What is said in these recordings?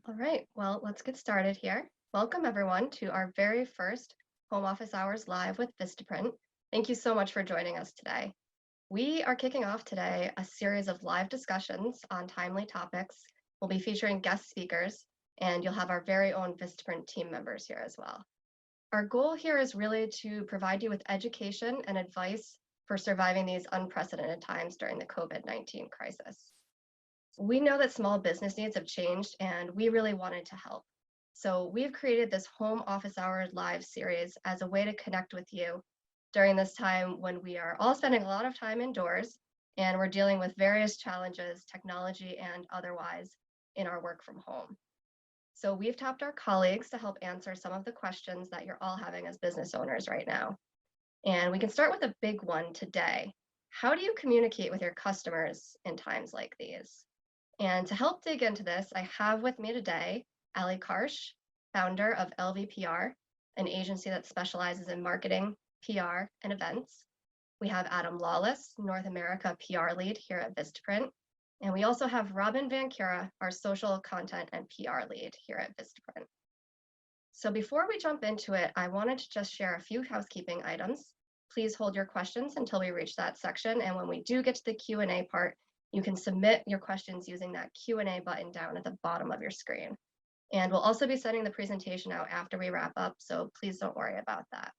All right, well, let's get started here. Welcome everyone to our very first Home Office Hours Live with Vistaprint. Thank you so much for joining us today. We are kicking off today a series of live discussions on timely topics. We'll be featuring guest speakers, and you'll have our very own Vistaprint team members here as well. Our goal here is really to provide you with education and advice for surviving these unprecedented times during the COVID-19 crisis. We know that small business needs have changed, and we really wanted to help. So we've created this Home Office Hours Live series as a way to connect with you during this time when we are all spending a lot of time indoors and we're dealing with various challenges, technology and otherwise, in our work from home. So we've tapped our colleagues to help answer some of the questions that you're all having as business owners right now. And we can start with a big one today. How do you communicate with your customers in times like these? And to help dig into this, I have with me today Ali Karsh, founder of LVPR, an agency that specializes in marketing, PR, and events. We have Adam Lawless, North America PR lead here at Vistaprint. And we also have Robin Van Cura, our social content and PR lead here at Vistaprint. So before we jump into it, I wanted to just share a few housekeeping items. Please hold your questions until we reach that section. And when we do get to the Q&A part, you can submit your questions using that Q&A button down at the bottom of your screen. And we'll also be sending the presentation out after we wrap up, so please don't worry about that.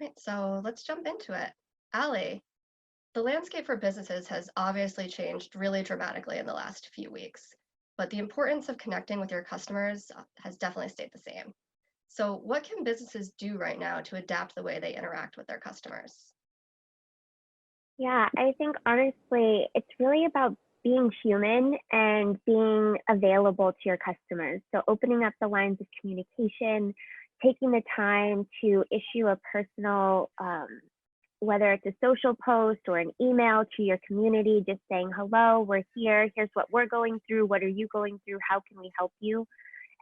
Right, so let's jump into it. Ali, the landscape for businesses has obviously changed really dramatically in the last few weeks, but the importance of connecting with your customers has definitely stayed the same. So what can businesses do right now to adapt the way they interact with their customers? Yeah, I think honestly, it's really about being human and being available to your customers. So opening up the lines of communication, taking the time to issue a personal, whether it's a social post or an email to your community, just saying, hello, we're here, here's what we're going through, what are you going through, how can we help you?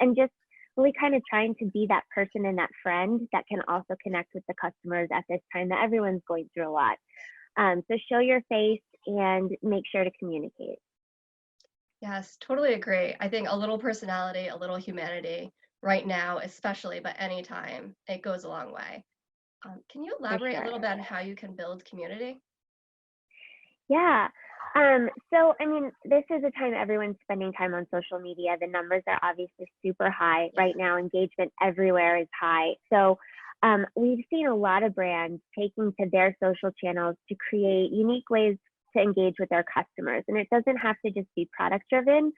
And just really kind of trying to be that person and that friend that can also connect with the customers at this time that everyone's going through a lot. So show your face and make sure to communicate. Yes, totally agree. I think a little personality, a little humanity right now, especially, but anytime, it goes a long way. Can you elaborate a little bit on how you can build community? Yeah. So, I mean, this is a time everyone's spending time on social media. The numbers are obviously super high right now. Engagement everywhere is high. So we've seen a lot of brands taking to their social channels to create unique ways to engage with their customers. And it doesn't have to just be product driven.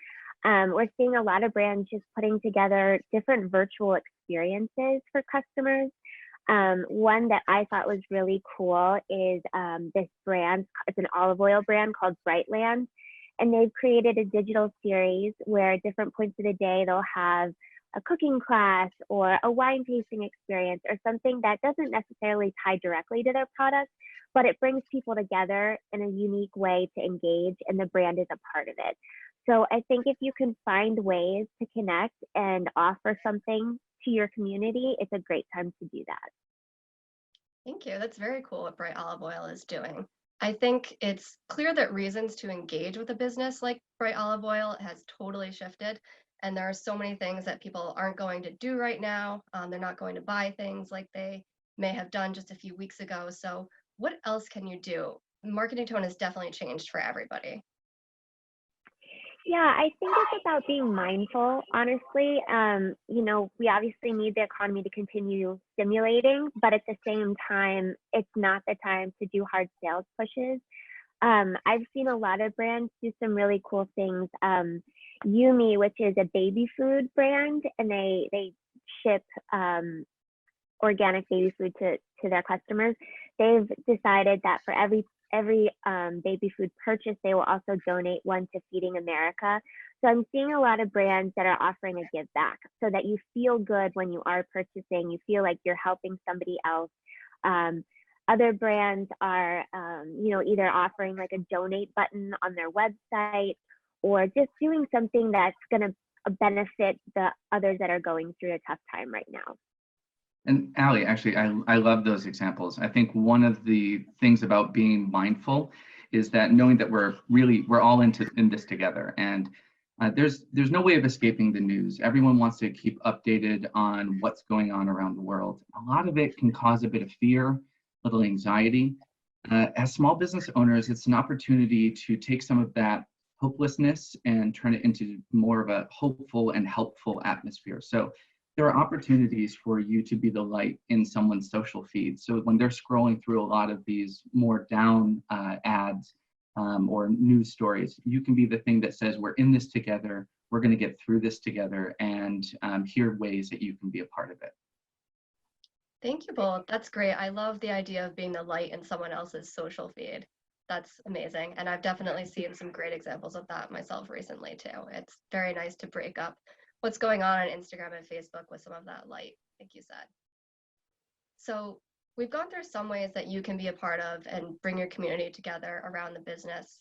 We're seeing a lot of brands just putting together different virtual experiences for customers. One that I thought was really cool is this brand. It's an olive oil brand called Brightland. And they've created a digital series where at different points of the day, they'll have a cooking class or a wine tasting experience or something that doesn't necessarily tie directly to their product, but it brings people together in a unique way to engage, and the brand is a part of it. So I think if you can find ways to connect and offer something to your community, it's a great time to do that. Thank you. That's very cool what Bright Olive Oil is doing. I think it's clear that reasons to engage with a business like Bright Olive Oil has totally shifted. And there are so many things that people aren't going to do right now. They're not going to buy things like they may have done just a few weeks ago. So what else can you do? Marketing tone has definitely changed for everybody. Yeah, I think it's about being mindful, honestly. We obviously need the economy to continue stimulating, but at the same time, it's not the time to do hard sales pushes. I've seen a lot of brands do some really cool things. Yumi, which is a baby food brand, and they ship organic baby food to their customers. They've decided that for every baby food purchase, they will also donate one to Feeding America. So I'm seeing a lot of brands that are offering a give back so that you feel good when you are purchasing, you feel like you're helping somebody else. Other brands are, either offering like a donate button on their website or just doing something that's going to benefit the others that are going through a tough time right now. And Ali, actually, I love those examples. I think one of the things about being mindful is that knowing that we're all in this together. And There's no way of escaping the news. Everyone wants to keep updated on what's going on around the world. A lot of it can cause a bit of fear, a little anxiety. As small business owners, it's an opportunity to take some of that hopelessness and turn it into more of a hopeful and helpful atmosphere. So there are opportunities for you to be the light in someone's social feed. So when they're scrolling through a lot of these more down ads or news stories, you can be the thing that says, we're in this together, we're going to get through this together, and here are ways that you can be a part of it. Thank you both. That's great. I love the idea of being the light in someone else's social feed. That's amazing. And I've definitely seen some great examples of that myself recently too. It's very nice to break up what's going on Instagram and Facebook with some of that light, like you said. So we've gone through some ways that you can be a part of and bring your community together around the business.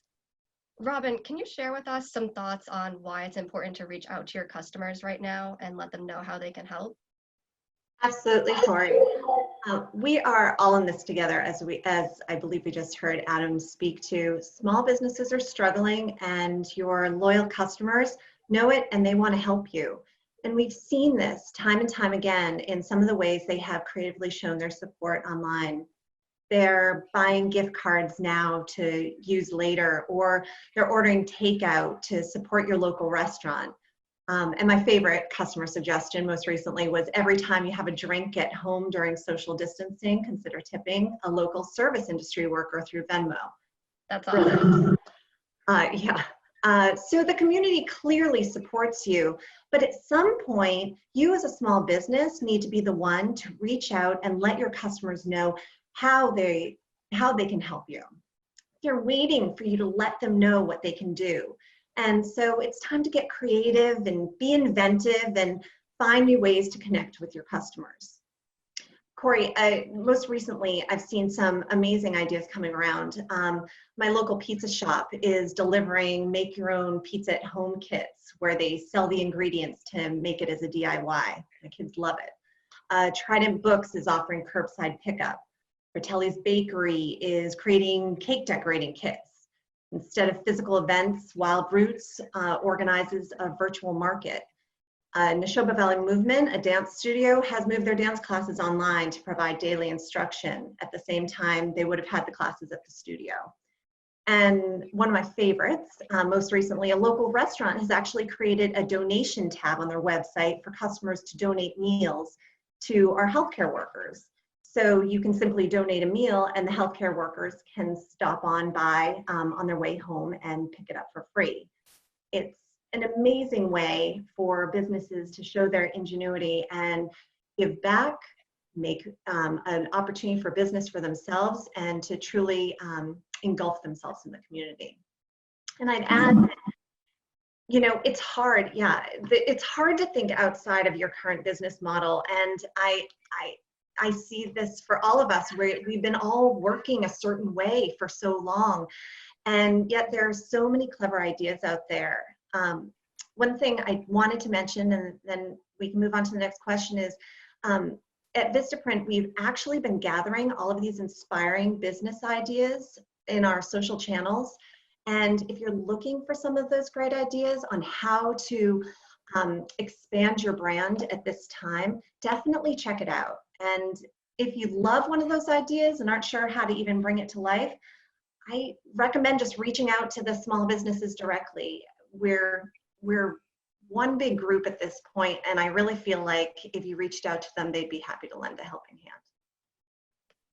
Robin, can you share with us some thoughts on why it's important to reach out to your customers right now and let them know how they can help? Absolutely, Corey. We are all in this together, as I believe we just heard Adam speak to. Small businesses are struggling, and your loyal customers know it, and they want to help you. And we've seen this time and time again in some of the ways they have creatively shown their support online. They're buying gift cards now to use later, or they're ordering takeout to support your local restaurant. And my favorite customer suggestion most recently was, every time you have a drink at home during social distancing, consider tipping a local service industry worker through Venmo. That's awesome. So the community clearly supports you, but at some point, you as a small business need to be the one to reach out and let your customers know how they can help you. They're waiting for you to let them know what they can do. And so it's time to get creative and be inventive and find new ways to connect with your customers. Corey, most recently, I've seen some amazing ideas coming around. My local pizza shop is delivering make your own pizza at home kits where they sell the ingredients to make it as a DIY. My kids love it. Trident Books is offering curbside pickup. Fratelli's Bakery is creating cake decorating kits. Instead of physical events, Wild Roots organizes a virtual market. Neshoba Valley Movement, a dance studio, has moved their dance classes online to provide daily instruction. At the same time, they would have had the classes at the studio. And one of my favorites, most recently, a local restaurant has actually created a donation tab on their website for customers to donate meals to our healthcare workers. So you can simply donate a meal and the healthcare workers can stop on by on their way home and pick it up for free. It's an amazing way for businesses to show their ingenuity and give back, make an opportunity for business for themselves, and to truly engulf themselves in the community. And I'd add, you know, it's hard, it's hard to think outside of your current business model. And I see this for all of us, where we've been all working a certain way for so long, and yet there are so many clever ideas out there. One thing I wanted to mention, and then we can move on to the next question, is at Vistaprint, we've actually been gathering all of these inspiring business ideas in our social channels. And if you're looking for some of those great ideas on how to expand your brand at this time, definitely check it out. And if you love one of those ideas and aren't sure how to even bring it to life, I recommend just reaching out to the small businesses directly. We're one big group at this point, and I really feel like if you reached out to them, they'd be happy to lend a helping hand.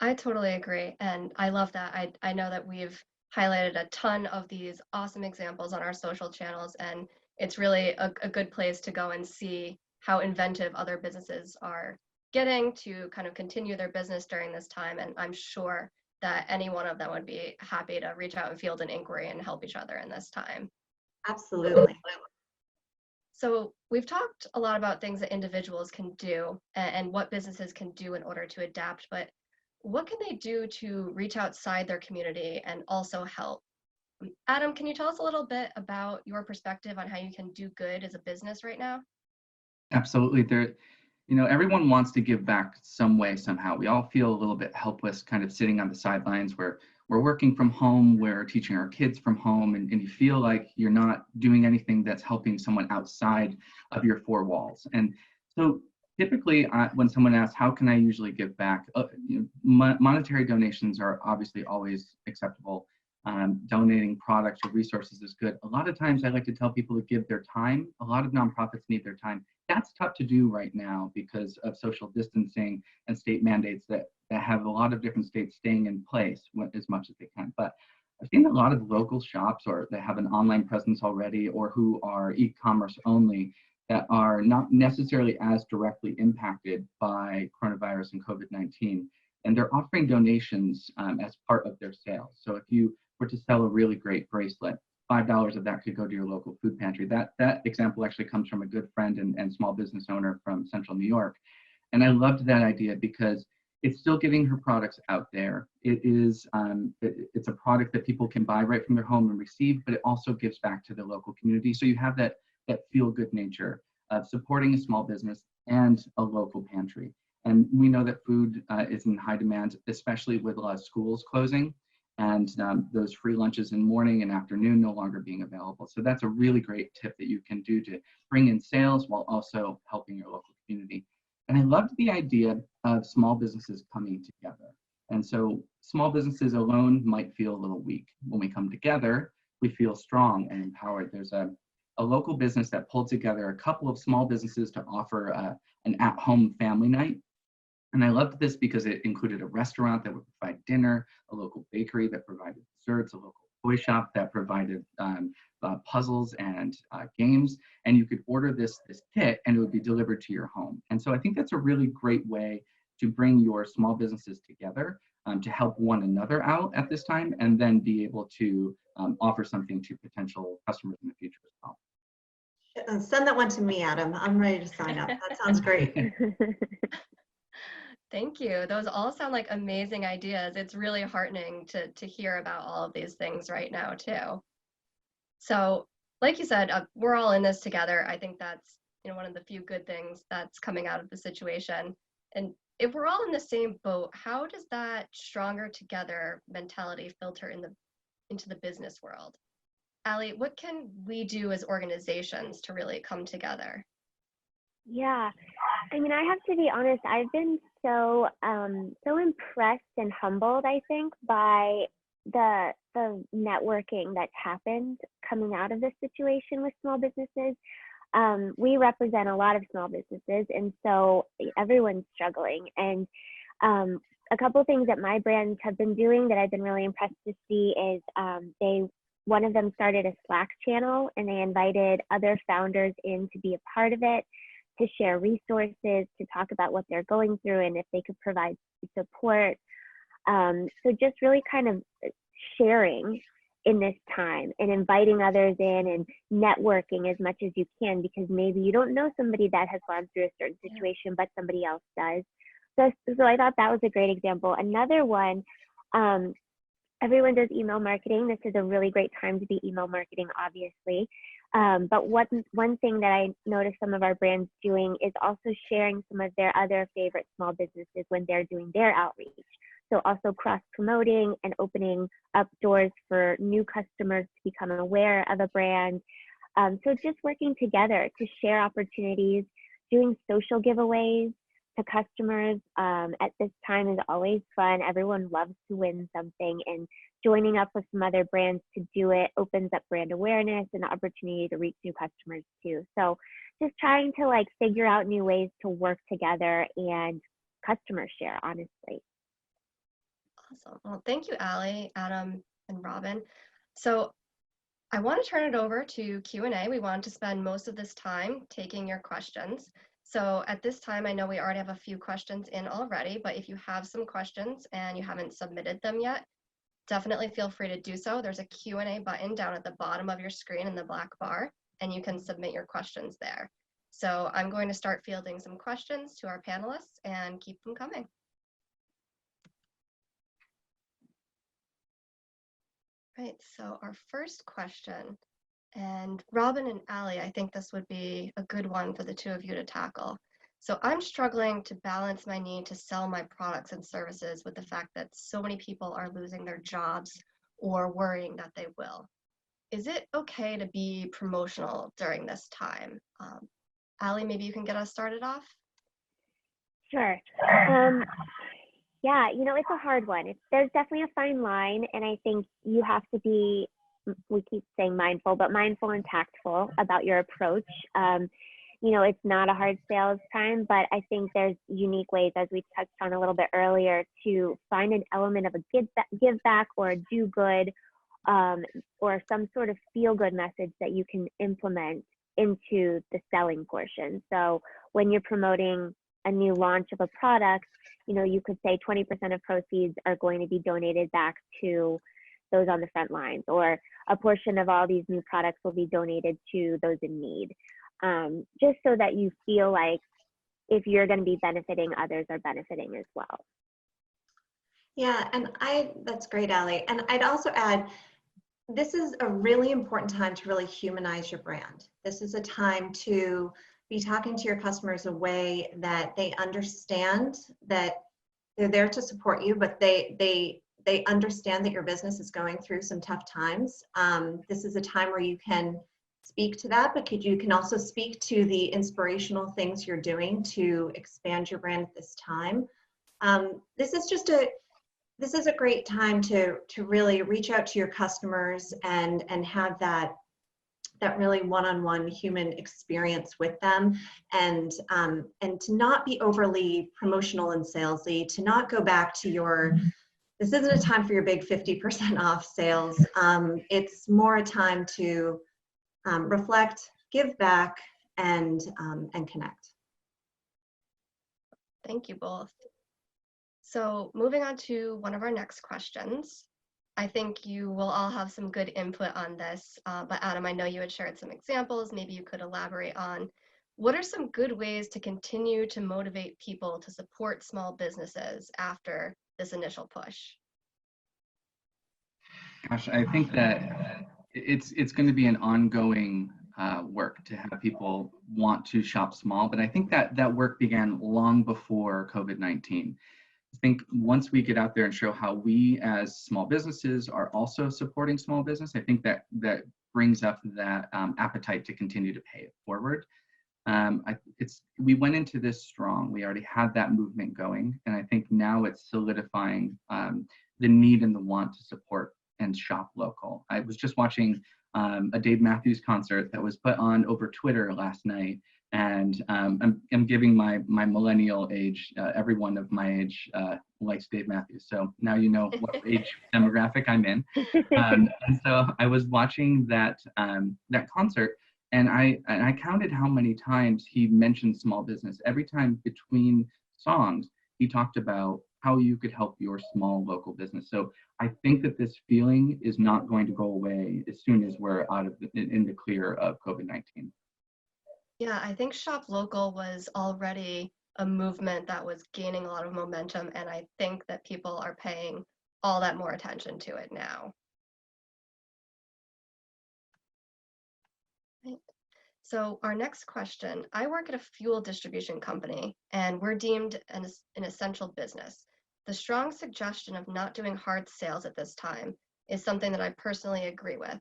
I totally agree. And I love that. I know that we've highlighted a ton of these awesome examples on our social channels, and it's really a good place to go and see how inventive other businesses are getting to kind of continue their business during this time. And I'm sure that any one of them would be happy to reach out and field an inquiry and help each other in this time. Absolutely. So we've talked a lot about things that individuals can do and what businesses can do in order to adapt, but what can they do to reach outside their community and also help? Adam, can you tell us a little bit about your perspective on how you can do good as a business right now? Absolutely. You know, everyone wants to give back some way, somehow. We all feel a little bit helpless, kind of sitting on the sidelines where we're working from home, we're teaching our kids from home, and you feel like you're not doing anything that's helping someone outside of your four walls. And so typically when someone asks, how can I usually give back? Monetary donations are obviously always acceptable. Donating products or resources is good. A lot of times I like to tell people to give their time. A lot of nonprofits need their time. That's tough to do right now because of social distancing and state mandates that have a lot of different states staying in place as much as they can. But I've seen a lot of local shops or that have an online presence already or who are e-commerce only that are not necessarily as directly impacted by coronavirus and COVID-19. And they're offering donations as part of their sales. So if you were to sell a really great bracelet, $5 of that could go to your local food pantry. That example actually comes from a good friend and small business owner from Central New York. And I loved that idea because it's still getting her products out there. It's a product that people can buy right from their home and receive, but it also gives back to the local community. So you have that feel-good nature of supporting a small business and a local pantry. And we know that food is in high demand, especially with a lot of schools closing and those free lunches in morning and afternoon no longer being available. So that's a really great tip that you can do to bring in sales while also helping your local community. And I loved the idea of small businesses coming together. And so small businesses alone might feel a little weak. When we come together, we feel strong and empowered. There's a local business that pulled together a couple of small businesses to offer an at-home family night. And I loved this because it included a restaurant that would provide dinner, a local bakery that provided desserts, a local toy shop that provided puzzles and games. And you could order this kit and it would be delivered to your home. And so I think that's a really great way to bring your small businesses together to help one another out at this time and then be able to offer something to potential customers in the future as well. Send that one to me, Adam. I'm ready to sign up. That sounds great. Thank you. Those all sound like amazing ideas. It's really heartening to hear about all of these things right now, too. So, like you said, we're all in this together. I think that's one of the few good things that's coming out of the situation. And if we're all in the same boat, how does that stronger together mentality filter into the business world? Allie, what can we do as organizations to really come together? Yeah, I mean, I have to be honest, I've been so impressed and humbled, I think, by the networking that's happened coming out of this situation with small businesses. We represent a lot of small businesses, and so everyone's struggling. And a couple things that my brands have been doing that I've been really impressed to see is one of them started a Slack channel, and they invited other founders in to be a part of it, to share resources, to talk about what they're going through and if they could provide support. So just really kind of sharing in this time and inviting others in and networking as much as you can, because maybe you don't know somebody that has gone through a certain situation, but somebody else does. So I thought that was a great example. Another one, everyone does email marketing. This is a really great time to be email marketing, obviously. But one thing that I noticed some of our brands doing is also sharing some of their other favorite small businesses when they're doing their outreach. So also cross-promoting and opening up doors for new customers to become aware of a brand. So just working together to share opportunities, doing social giveaways to customers at this time is always fun. Everyone loves to win something, and joining up with some other brands to do it opens up brand awareness and the opportunity to reach new customers too. So just trying to figure out new ways to work together and customer share, honestly. Awesome. Well, thank you, Allie, Adam, and Robin. So I want to turn it over to Q&A. We wanted to spend most of this time taking your questions. So at this time, I know we already have a few questions in already, but if you have some questions and you haven't submitted them yet, definitely feel free to do so. There's a Q&A button down at the bottom of your screen in the black bar, and you can submit your questions there. So I'm going to start fielding some questions to our panelists and keep them coming. Right, so our first question, and Robin and Allie, I think this would be a good one for the two of you to tackle. So I'm struggling to balance my need to sell my products and services with the fact that so many people are losing their jobs or worrying that they will. Is it okay to be promotional during this time? Allie, maybe you can get us started off? Sure. Yeah, it's a hard one. There's definitely a fine line, and I think you have to be, we keep saying mindful, but mindful and tactful about your approach. It's not a hard sales time, but I think there's unique ways, as we touched on a little bit earlier, to find an element of a give back or a do good, or some sort of feel good message that you can implement into the selling portion. So when you're promoting a new launch of a product, you could say 20% of proceeds are going to be donated back to those on the front lines, or a portion of all these new products will be donated to those in need. Just so that you feel like if you're going to be benefiting, others are benefiting as well. Yeah, and that's great, Allie. And I'd also add, this is a really important time to really humanize your brand. This is a time to be talking to your customers a way that they understand that they're there to support you, but they understand that your business is going through some tough times. This is a time where you can speak to that, but you can also speak to the inspirational things you're doing to expand your brand at this time. This is a great time to really reach out to your customers and have that really one-on-one human experience with them, and to not be overly promotional and salesy, to not go back to this isn't a time for your big 50% off sales. It's more a time to reflect, give back, and connect. Thank you both. So moving on to one of our next questions. I think you will all have some good input on this, but Adam, I know you had shared some examples. Maybe you could elaborate on what are some good ways to continue to motivate people to support small businesses after this initial push? Gosh, I think that it's going to be an ongoing work to have people want to shop small, but I think that work began long before COVID-19. I think once we get out there and show how we as small businesses are also supporting small business, I think that brings up that appetite to continue to pay it forward. We went into this strong. We already had that movement going, and I think now it's solidifying the need and the want to support and shop local. I was just watching a Dave Matthews concert that was put on over Twitter last night, and I'm giving my millennial age. Everyone of my age likes Dave Matthews, so now you know what age demographic I'm in. And so I was watching that concert, and I counted how many times he mentioned small business. Every time between songs, he talked about how you could help your small local business. So I think that this feeling is not going to go away as soon as we're out of in the clear of COVID-19. Yeah, I think Shop Local was already a movement that was gaining a lot of momentum, and I think that people are paying all that more attention to it now. Right. So our next question, I work at a fuel distribution company, and we're deemed an essential business. The strong suggestion of not doing hard sales at this time is something that I personally agree with,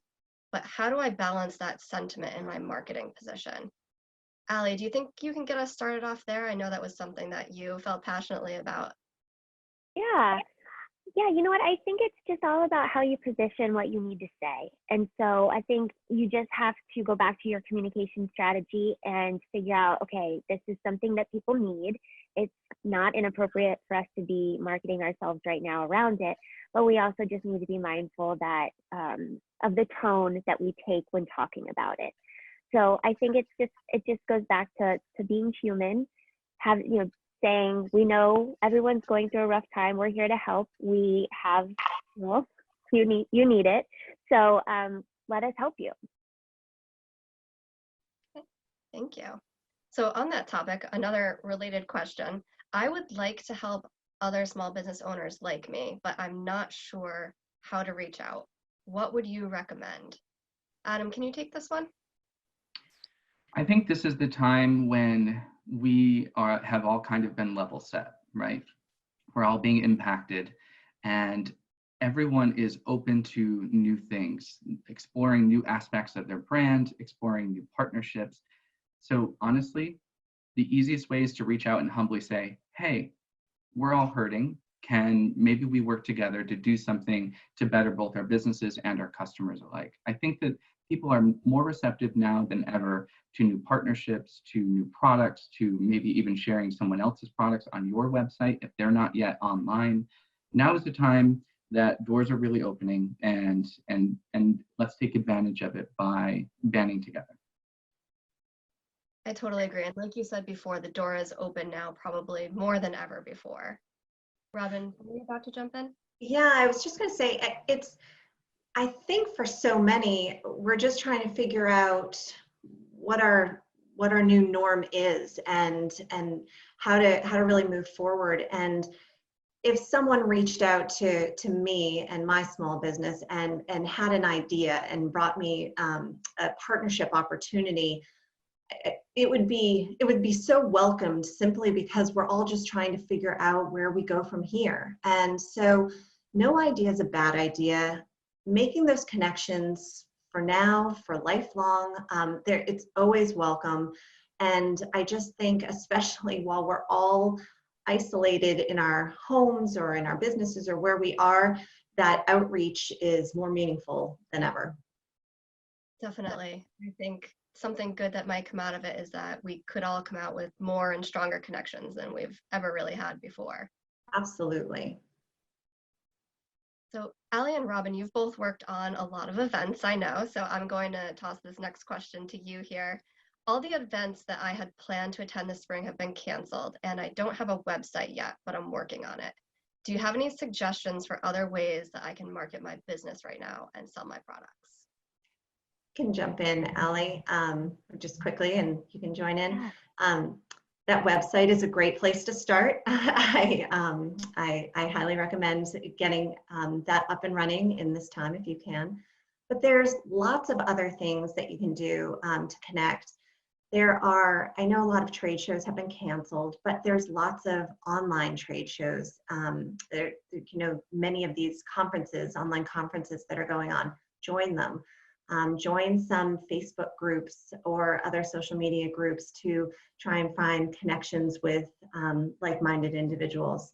but how do I balance that sentiment in my marketing position? Allie, do you think you can get us started off there? I know that was something that you felt passionately about. Yeah, you know what? I think it's just all about how you position what you need to say. And so I think you just have to go back to your communication strategy and figure out, okay, this is something that people need. It's not inappropriate for us to be marketing ourselves right now around it, but we also just need to be mindful that of the tone that we take when talking about it. So I think it just goes back to being human, saying, we know everyone's going through a rough time. We're here to help. We have, you need it. So let us help you. Thank you. So on that topic, another related question. I would like to help other small business owners like me, but I'm not sure how to reach out. What would you recommend? Adam, can you take this one? I think this is the time when have all kind of been level set, right? We're all being impacted, and everyone is open to new things, exploring new aspects of their brand, exploring new partnerships. So honestly, the easiest way is to reach out and humbly say, hey, we're all hurting. Can maybe we work together to do something to better both our businesses and our customers alike? I think that people are more receptive now than ever to new partnerships, to new products, to maybe even sharing someone else's products on your website if they're not yet online. Now is the time that doors are really opening, and let's take advantage of it by banding together. I totally agree. And like you said before, the door is open now, probably more than ever before. Robin, are you about to jump in? Yeah, I was just going to say, I think for so many, we're just trying to figure out what our new norm is, and how to really move forward. And if someone reached out to me and my small business and had an idea and brought me a partnership opportunity, it would be so welcomed, simply because we're all just trying to figure out where we go from here. And so no idea is a bad idea. Making those connections for now, for lifelong, it's always welcome. And I just think, especially while we're all isolated in our homes or in our businesses or where we are, that outreach is more meaningful than ever. Definitely. I think something good that might come out of it is that we could all come out with more and stronger connections than we've ever really had before. Absolutely. So Allie and Robin, you've both worked on a lot of events, I know, so I'm going to toss this next question to you here. All the events that I had planned to attend this spring have been canceled, and I don't have a website yet, but I'm working on it. Do you have any suggestions for other ways that I can market my business right now and sell my products? Can jump in, Allie, just quickly, and you can join in. Yeah. That website is a great place to start. I highly recommend getting that up and running in this time if you can. But there's lots of other things that you can do to connect. I know a lot of trade shows have been canceled, but there's lots of online trade shows. Many of these conferences, online conferences that are going on, join them. Join some Facebook groups or other social media groups to try and find connections with like-minded individuals.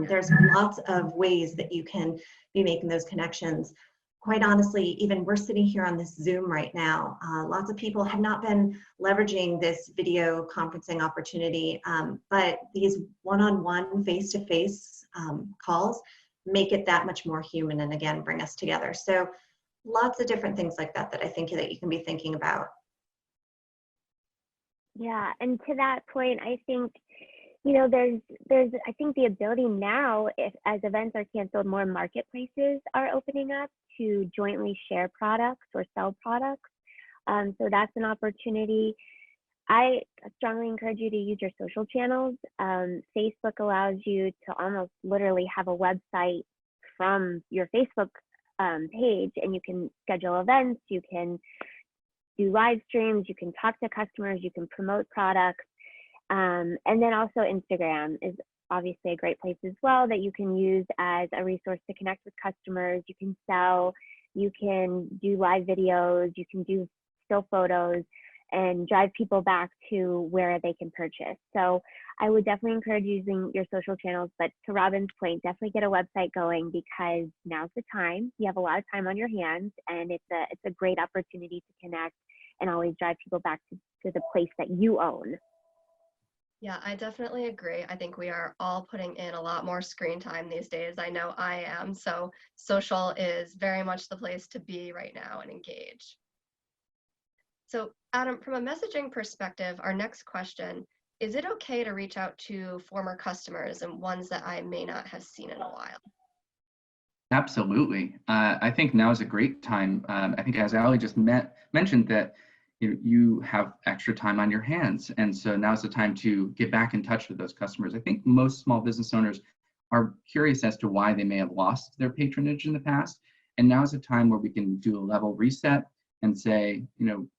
There's lots of ways that you can be making those connections. Quite honestly, even we're sitting here on this Zoom right now. Lots of people have not been leveraging this video conferencing opportunity, but these one-on-one, face-to-face calls make it that much more human, and again, bring us together. So lots of different things like that I think that you can be thinking about. Yeah, and to that point, I think, there's I think the ability now, as events are canceled, more marketplaces are opening up to jointly share products or sell products. So that's an opportunity. I strongly encourage you to use your social channels. Facebook allows you to almost literally have a website from your Facebook page, and you can schedule events, you can do live streams, you can talk to customers, you can promote products. And then also Instagram is obviously a great place as well that you can use as a resource to connect with customers. You can sell, you can do live videos, you can do still photos, and drive people back to where they can purchase. So I would definitely encourage using your social channels, but to Robin's point, definitely get a website going, because now's the time. You have a lot of time on your hands, and it's a great opportunity to connect and always drive people back to the place that you own. Yeah, I definitely agree. I think we are all putting in a lot more screen time these days. I know I am. So social is very much the place to be right now and engage. So Adam, from a messaging perspective, our next question, is it okay to reach out to former customers and ones that I may not have seen in a while? Absolutely. I think now is a great time. I think, as Ali just mentioned, that you have extra time on your hands. And so now's the time to get back in touch with those customers. I think most small business owners are curious as to why they may have lost their patronage in the past. And now's a time where we can do a level reset and say,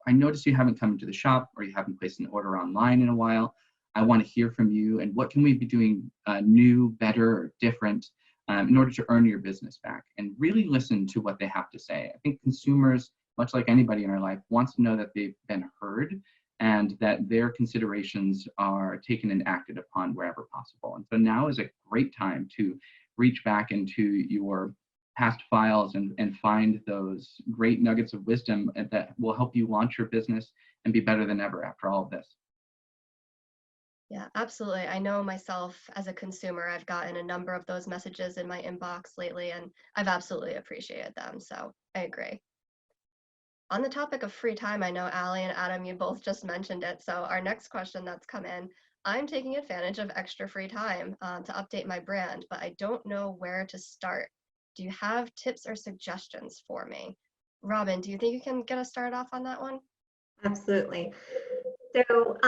I noticed you haven't come into the shop or you haven't placed an order online in a while. I want to hear from you, and what can we be doing new, better, or different in order to earn your business back? And really listen to what they have to say. I think consumers, much like anybody in our life, wants to know that they've been heard and that their considerations are taken and acted upon wherever possible. And so now is a great time to reach back into your past files and find those great nuggets of wisdom that will help you launch your business and be better than ever after all of this. Yeah, absolutely. I know myself as a consumer, I've gotten a number of those messages in my inbox lately, and I've absolutely appreciated them. So I agree. On the topic of free time, I know Allie and Adam, you both just mentioned it. So our next question that's come in, I'm taking advantage of extra free time to update my brand, but I don't know where to start. Do you have tips or suggestions for me? Robin, do you think you can get us started off on that one? Absolutely. So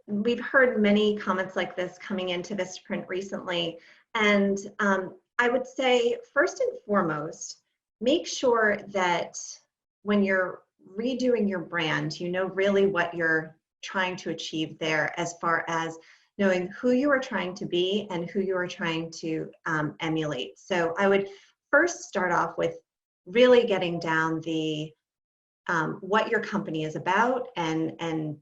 we've heard many comments like this coming into Vistaprint recently. And I would say, first and foremost, make sure that when you're redoing your brand, you know really what you're trying to achieve there, as far as knowing who you are trying to be and who you are trying to emulate. So I would first start off with really getting down the what your company is about and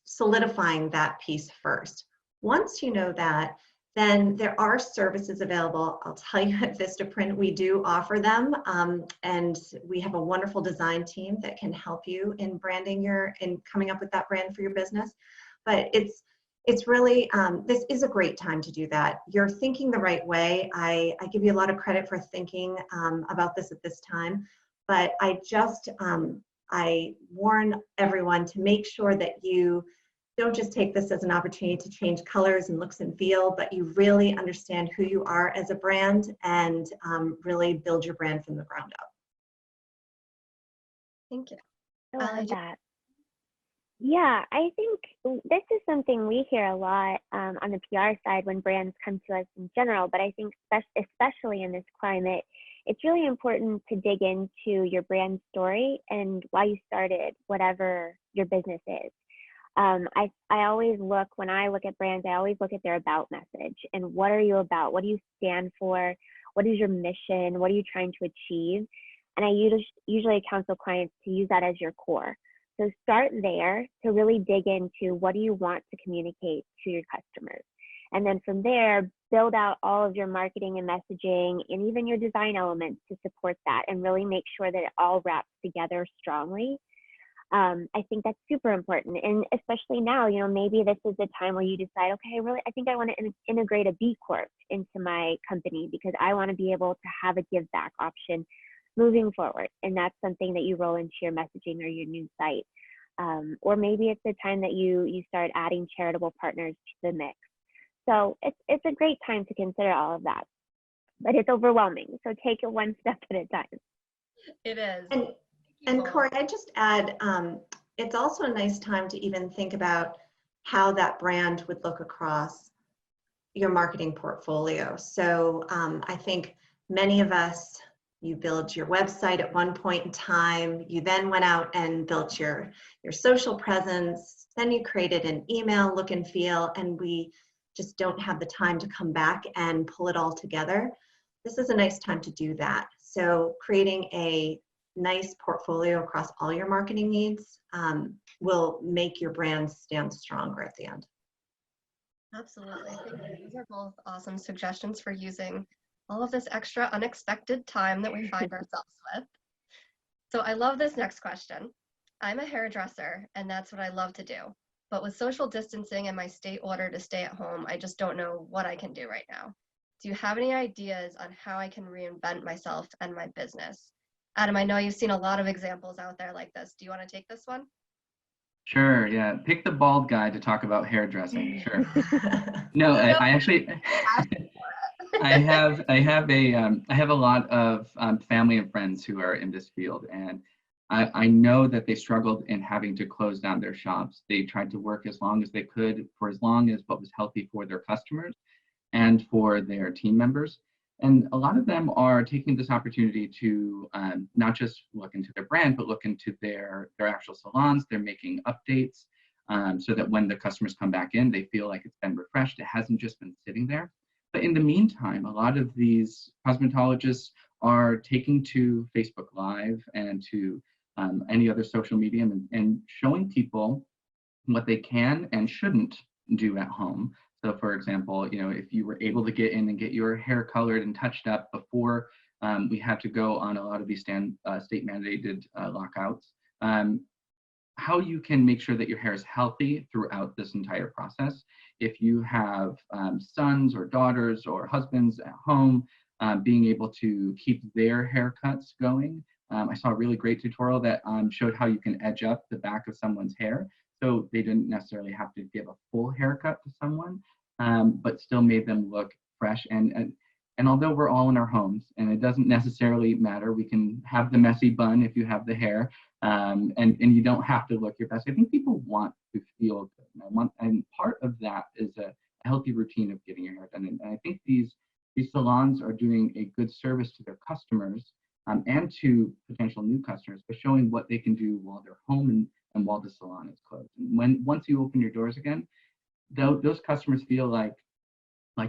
solidifying that piece first. Once you know that, then there are services available. I'll tell you at Vistaprint, we do offer them, and we have a wonderful design team that can help you in branding in coming up with that brand for your business. But it's really, this is a great time to do that. You're thinking the right way. I give you a lot of credit for thinking about this at this time, but I warn everyone to make sure that you don't just take this as an opportunity to change colors and looks and feel, but you really understand who you are as a brand and really build your brand from the ground up. Thank you. I love that. Yeah, I think this is something we hear a lot on the PR side when brands come to us in general, but I think especially in this climate, it's really important to dig into your brand story and why you started whatever your business is. I always look, when I look at brands, I always look at their about message and what are you about? What do you stand for? What is your mission? What are you trying to achieve? And I usually counsel clients to use that as your core. So start there to really dig into what do you want to communicate to your customers. And then from there, build out all of your marketing and messaging and even your design elements to support that and really make sure that it all wraps together strongly. I think that's super important. And especially now, maybe this is the time where you decide, okay, I think I want to integrate a B Corp into my company because I want to be able to have a give back option moving forward. And that's something that you roll into your messaging or your new site. Or maybe it's the time that you start adding charitable partners to the mix. So it's a great time to consider all of that, but it's overwhelming. So take it one step at a time. It is. And Corey, I just add, it's also a nice time to even think about how that brand would look across your marketing portfolio. So I think many of us, you build your website at one point in time, you then went out and built your social presence, then you created an email look and feel, and we just don't have the time to come back and pull it all together. This is a nice time to do that. So creating a nice portfolio across all your marketing needs will make your brand stand stronger at the end. Absolutely. Thank you. Those are both awesome suggestions for using all of this extra unexpected time that we find ourselves with. So I love this next question. I'm a hairdresser and that's what I love to do. But with social distancing and my state order to stay at home, I just don't know what I can do right now. Do you have any ideas on how I can reinvent myself and my business? Adam, I know you've seen a lot of examples out there like this. Do you want to take this one? Sure, yeah. Pick the bald guy to talk about hairdressing. Sure. No, I actually, I have a lot of family and friends who are in this field, and I know that they struggled in having to close down their shops. They tried to work as long as they could for as long as what was healthy for their customers and for their team members. And a lot of them are taking this opportunity to not just look into their brand, but look into their actual salons. They're making updates so that when the customers come back in, they feel like it's been refreshed. It hasn't just been sitting there. But in the meantime, a lot of these cosmetologists are taking to Facebook Live and to any other social media and showing people what they can and shouldn't do at home. So for example, if you were able to get in and get your hair colored and touched up before we had to go on a lot of these state mandated lockouts, how you can make sure that your hair is healthy throughout this entire process. If you have sons or daughters or husbands at home, being able to keep their haircuts going. I saw a really great tutorial that showed how you can edge up the back of someone's hair. So they didn't necessarily have to give a full haircut to someone, but still made them look fresh. And although we're all in our homes and it doesn't necessarily matter, we can have the messy bun if you have the hair, and you don't have to look your best. I think people want to feel good. And part of that is a healthy routine of getting your hair done. And I think these salons are doing a good service to their customers and to potential new customers by showing what they can do while they're home and while the salon is closed. And once you open your doors again, those customers feel like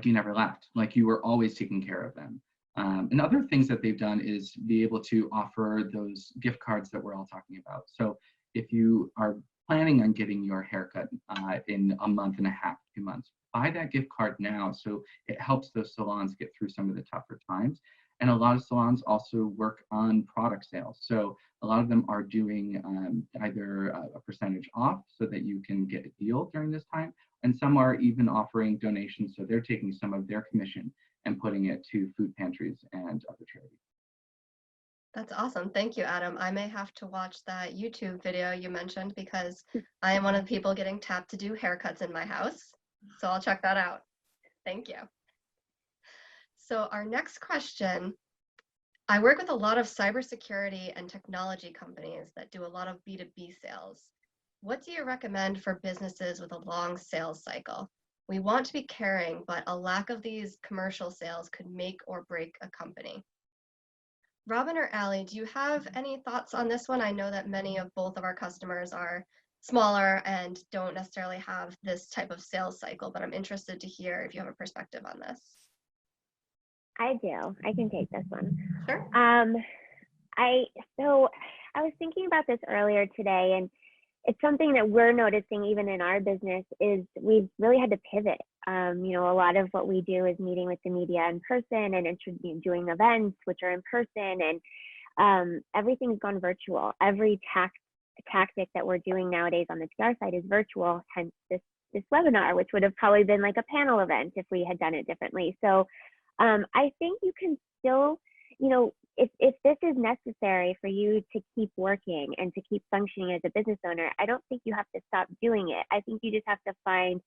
you never left, like you were always taking care of them. And other things that they've done is be able to offer those gift cards that we're all talking about. So if you are planning on getting your haircut in a month and a half, 2 months, buy that gift card now so it helps those salons get through some of the tougher times. And a lot of salons also work on product sales. So a lot of them are doing either a percentage off so that you can get a deal during this time. And some are even offering donations. So they're taking some of their commission and putting it to food pantries and other charities. That's awesome. Thank you, Adam. I may have to watch that YouTube video you mentioned because I am one of the people getting tapped to do haircuts in my house. So I'll check that out. Thank you. So our next question, I work with a lot of cybersecurity and technology companies that do a lot of B2B sales. What do you recommend for businesses with a long sales cycle? We want to be caring, but a lack of these commercial sales could make or break a company. Robin or Allie, do you have any thoughts on this one? I know that many of both of our customers are smaller and don't necessarily have this type of sales cycle, but I'm interested to hear if you have a perspective on this. I do. I can take this one. Sure. So I was thinking about this earlier today, and it's something that we're noticing even in our business is we've really had to pivot. A lot of what we do is meeting with the media in person and doing events, which are in person, and everything's gone virtual. Every tactic that we're doing nowadays on the PR side is virtual, hence this webinar, which would have probably been like a panel event if we had done it differently. So I think you can still, if this is necessary for you to keep working and to keep functioning as a business owner, I don't think you have to stop doing it. I think you just have to find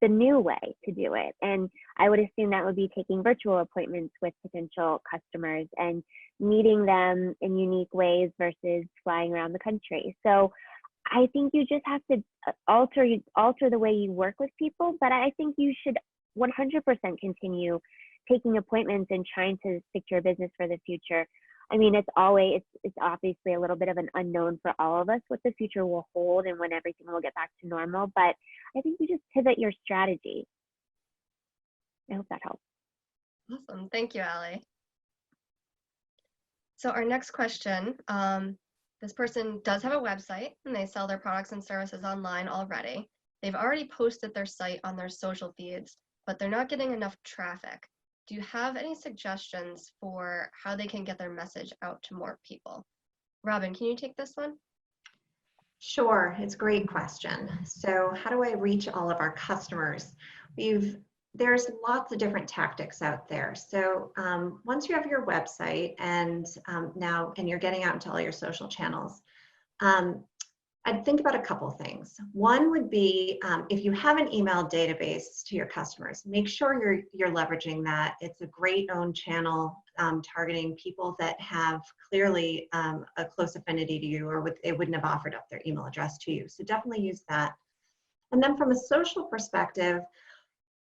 the new way to do it. And I would assume that would be taking virtual appointments with potential customers and meeting them in unique ways versus flying around the country. So I think you just have to alter the way you work with people, but I think you should 100% continue taking appointments and trying to secure business for the future. I mean, it's obviously a little bit of an unknown for all of us what the future will hold and when everything will get back to normal, but I think you just pivot your strategy. I hope that helps. Awesome. Thank you, Allie. So our next question, this person does have a website and they sell their products and services online already. They've already posted their site on their social feeds, but they're not getting enough traffic. Do you have any suggestions for how they can get their message out to more people? Robin, can you take this one? Sure, it's a great question. So how do I reach all of our customers? There's lots of different tactics out there. So once you have your website and you're getting out into all your social channels, I'd think about a couple things. One would be if you have an email database to your customers, make sure you're leveraging that. It's a great own channel targeting people that have clearly a close affinity to you, or they wouldn't have offered up their email address to you. So definitely use that. And then from a social perspective,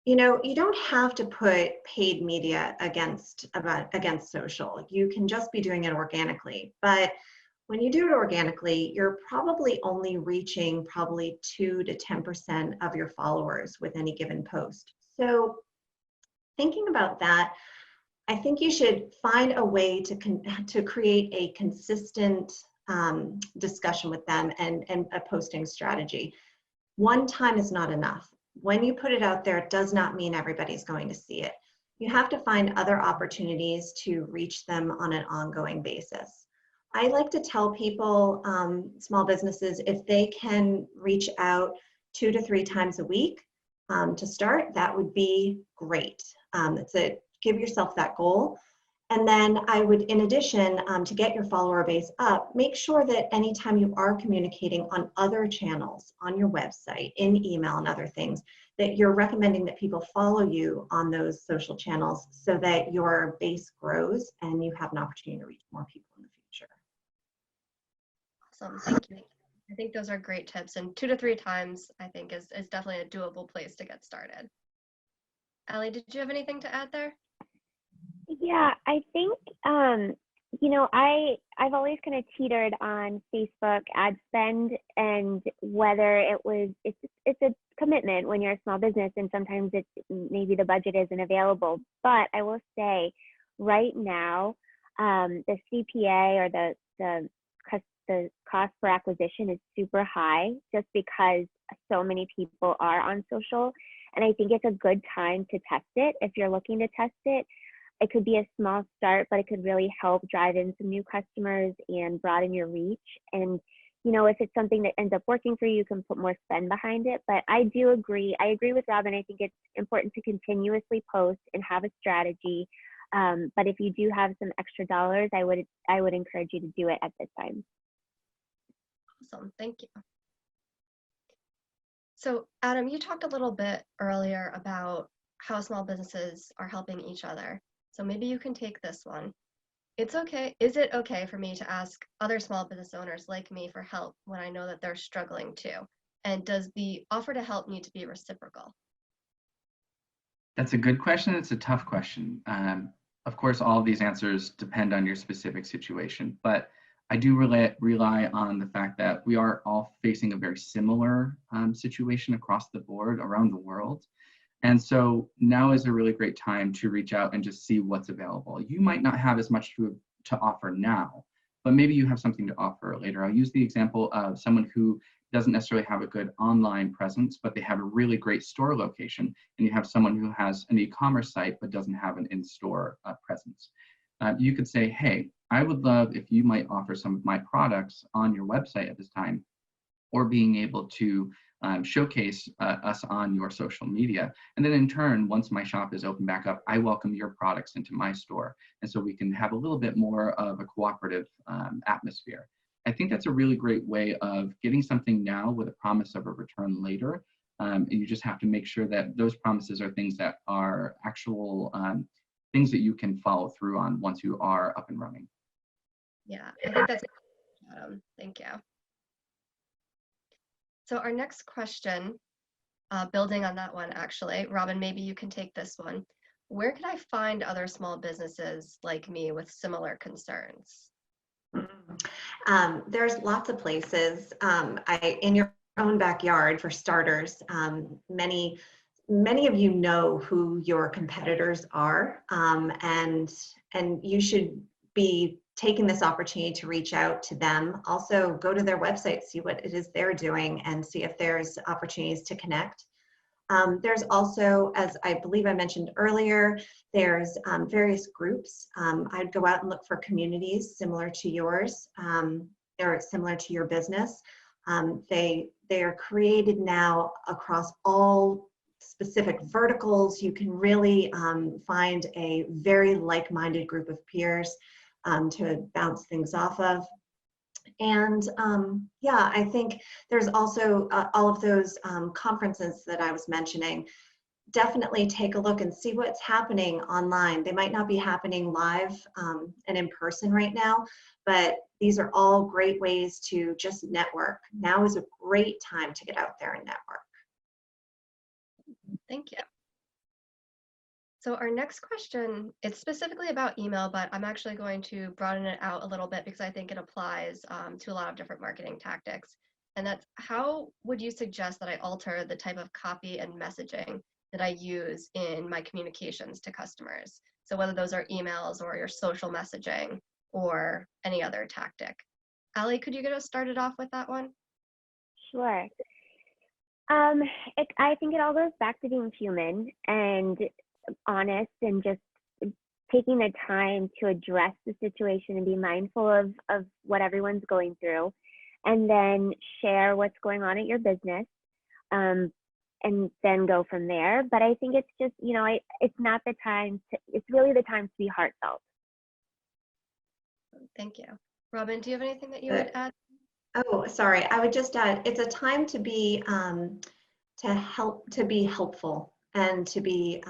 you know, you don't have to put paid media against social. You can just be doing it organically. But when you do it organically, you're probably only reaching probably 2 to 10% of your followers with any given post. So thinking about that, I think you should find a way to create a consistent discussion with them and a posting strategy. One time is not enough. When you put it out there, it does not mean everybody's going to see it. You have to find other opportunities to reach them on an ongoing basis. I like to tell people, small businesses, if they can reach out 2 to 3 times a week to start, that would be great. Give yourself that goal. And then I would, in addition, to get your follower base up, make sure that anytime you are communicating on other channels, on your website, in email and other things, that you're recommending that people follow you on those social channels so that your base grows and you have an opportunity to reach more people in the future. Awesome, thank you. I think those are great tips, and 2 to 3 times I think is definitely a doable place to get started. Allie, did you have anything to add there? Yeah, I think, you know, I've always kind of teetered on Facebook ad spend, and whether it's a commitment when you're a small business, and sometimes maybe the budget isn't available. But I will say right now, the CPA or the cost per acquisition is super high just because so many people are on social. And I think it's a good time to test it. If you're looking to test it, it could be a small start, but it could really help drive in some new customers and broaden your reach. And, you know, if it's something that ends up working for you, you can put more spend behind it. But I do agree. I agree with Robin. I think it's important to continuously post and have a strategy. But if you do have some extra dollars, I would encourage you to do it at this time. Awesome, thank you. So Adam, you talked a little bit earlier about how small businesses are helping each other. So maybe you can take this one. It's okay. Is it okay for me to ask other small business owners like me for help when I know that they're struggling too? And does the offer to help need to be reciprocal? That's a good question. It's a tough question. Of course, all of these answers depend on your specific situation, but I do rely on the fact that we are all facing a very similar situation across the board around the world. And so now is a really great time to reach out and just see what's available. You might not have as much to offer now, but maybe you have something to offer later. I'll use the example of someone who doesn't necessarily have a good online presence, but they have a really great store location. And you have someone who has an e-commerce site, but doesn't have an in-store presence. You could say, hey, I would love if you might offer some of my products on your website at this time, or being able to showcase us on your social media. And then in turn, once my shop is open back up, I welcome your products into my store. And so we can have a little bit more of a cooperative atmosphere. I think that's a really great way of getting something now with a promise of a return later. And you just have to make sure that those promises are things that are actual things that you can follow through on once you are up and running. Yeah, I think that's Adam. Thank you. So our next question, building on that one, actually, Robin, maybe you can take this one. Where can I find other small businesses like me with similar concerns? There's lots of places. In your own backyard, for starters, many of you know who your competitors are, and you should be taking this opportunity to reach out to them. Also, go to their website, see what it is they're doing, and see if there's opportunities to connect. There's also, as I believe I mentioned earlier, there's various groups. I'd go out and look for communities similar to yours, or similar to your business. They are created now across all specific verticals. You can really find a very like-minded group of peers to bounce things off of. And yeah, I think there's also all of those conferences that I was mentioning. Definitely take a look and see what's happening online. They might not be happening live and in person right now, but these are all great ways to just network. Now is a great time to get out there and network. Thank you. So our next question, it's specifically about email, but I'm actually going to broaden it out a little bit because I think it applies to a lot of different marketing tactics. And that's, how would you suggest that I alter the type of copy and messaging that I use in my communications to customers? So whether those are emails or your social messaging or any other tactic. Allie, could you get us started off with that one? Sure. I think it all goes back to being human and honest and just taking the time to address the situation and be mindful of what everyone's going through, and then share what's going on at your business, and then go from there. But I think it's just, it's not the time to, it's really the time to be heartfelt. Thank you. Robin, do you have anything that you would add? Oh, sorry. I would just add, it's a time to be helpful and to be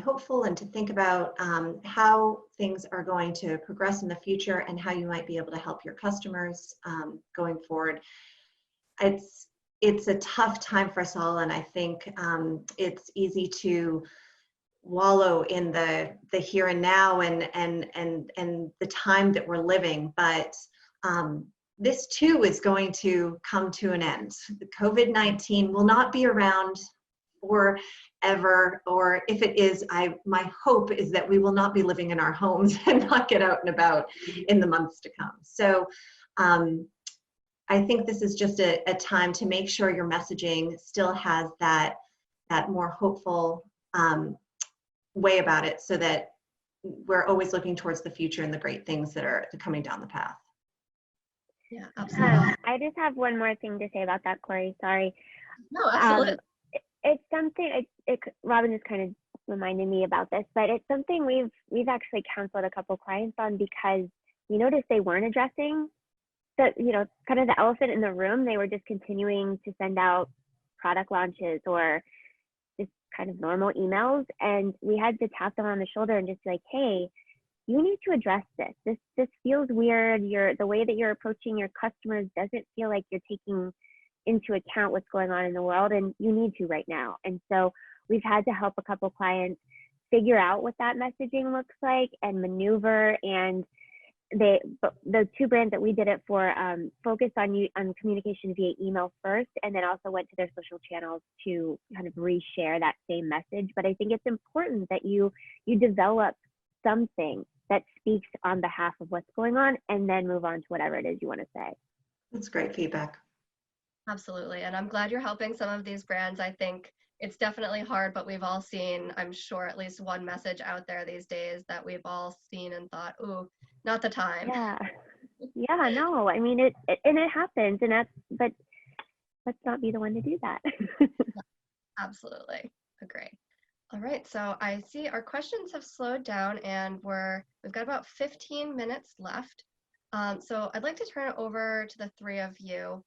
hopeful and to think about how things are going to progress in the future and how you might be able to help your customers going forward. It's a tough time for us all, and I think it's easy to wallow in the here and now and the time that we're living, but this too is going to come to an end. The COVID-19 will not be around forever, or if it is, my hope is that we will not be living in our homes and not get out and about in the months to come. So I think this is just a time to make sure your messaging still has that more hopeful way about it, so that we're always looking towards the future and the great things that are coming down the path. Yeah, absolutely. I just have one more thing to say about that, Corey. Sorry. No, absolutely. It's something. Robin just kind of reminded me about this, but it's something we've actually counseled a couple clients on, because we noticed they weren't addressing the, kind of the elephant in the room. They were just continuing to send out product launches or just kind of normal emails, and we had to tap them on the shoulder and just be like, hey, you need to address this. This feels weird. The way that you're approaching your customers doesn't feel like you're taking into account what's going on in the world, and you need to right now. And so we've had to help a couple clients figure out what that messaging looks like and maneuver. And the two brands that we did it for focused on communication via email first, and then also went to their social channels to kind of reshare that same message. But I think it's important that you develop something that speaks on behalf of what's going on, and then move on to whatever it is you want to say. That's great feedback. Absolutely. And I'm glad you're helping some of these brands. I think it's definitely hard, but we've all seen, I'm sure, at least one message out there these days that we've all seen and thought, ooh, not the time. Yeah, no, I mean, it happens, but let's not be the one to do that. Absolutely. Agree. All right, so I see our questions have slowed down, and we've got about 15 minutes left. So I'd like to turn it over to the three of you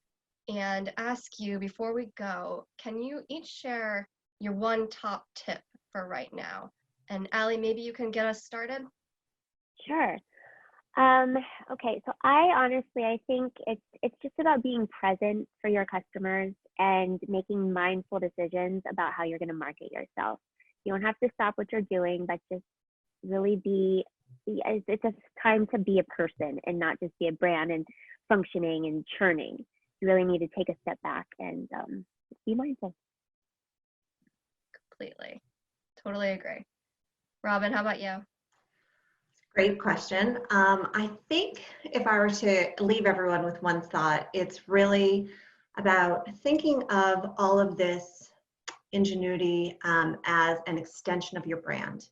and ask you, before we go, can you each share your one top tip for right now? And Allie, maybe you can get us started. Sure. Okay, so I think it's just about being present for your customers and making mindful decisions about how you're going to market yourself. You don't have to stop what you're doing, but just really it's a time to be a person and not just be a brand and functioning and churning. You really need to take a step back and be mindful. Completely. Totally agree. Robin, how about you? Great question. I think if I were to leave everyone with one thought, it's really about thinking of all of this ingenuity as an extension of your brand.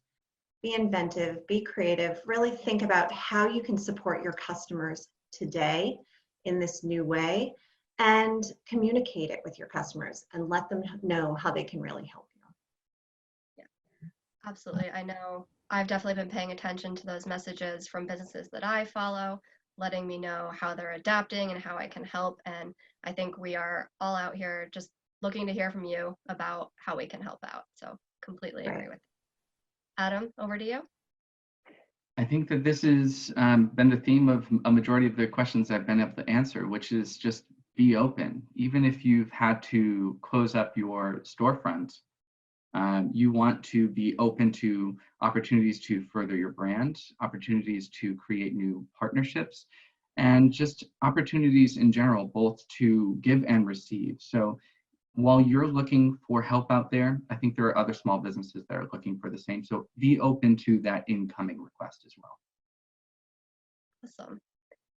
Be inventive, be creative, really think about how you can support your customers today in this new way, and communicate it with your customers and let them know how they can really help you. Yeah, absolutely. I know I've definitely been paying attention to those messages from businesses that I follow, letting me know how they're adapting and how I can help. And I think we are all out here just looking to hear from you about how we can help out. So completely agree with you. Adam, over to you. I think that this has been the theme of a majority of the questions I've been able to answer, which is just be open. Even if you've had to close up your storefront, You want to be open to opportunities to further your brand, opportunities to create new partnerships, and just opportunities in general, both to give and receive. So while you're looking for help out there, I think there are other small businesses that are looking for the same. So be open to that incoming request as well. Awesome.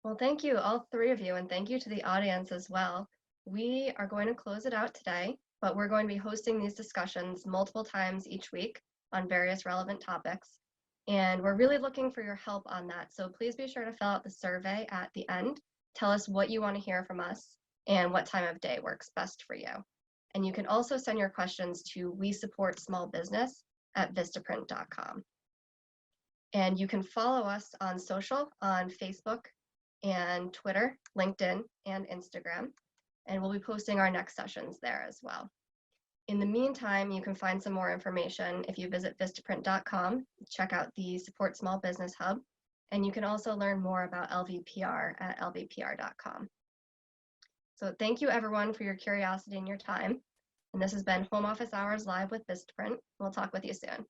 Well, thank you, all three of you, and thank you to the audience as well. We are going to close it out today, but we're going to be hosting these discussions multiple times each week on various relevant topics. And we're really looking for your help on that. So please be sure to fill out the survey at the end. Tell us what you want to hear from us and what time of day works best for you. And you can also send your questions to WeSupportSmallBusiness@Vistaprint.com. And you can follow us on social, on Facebook and Twitter, LinkedIn, and Instagram. And we'll be posting our next sessions there as well. In the meantime, you can find some more information if you visit Vistaprint.com, check out the Support Small Business Hub, and you can also learn more about LVPR at lvpr.com. So thank you everyone for your curiosity and your time. And this has been Home Office Hours Live with Vistaprint. We'll talk with you soon.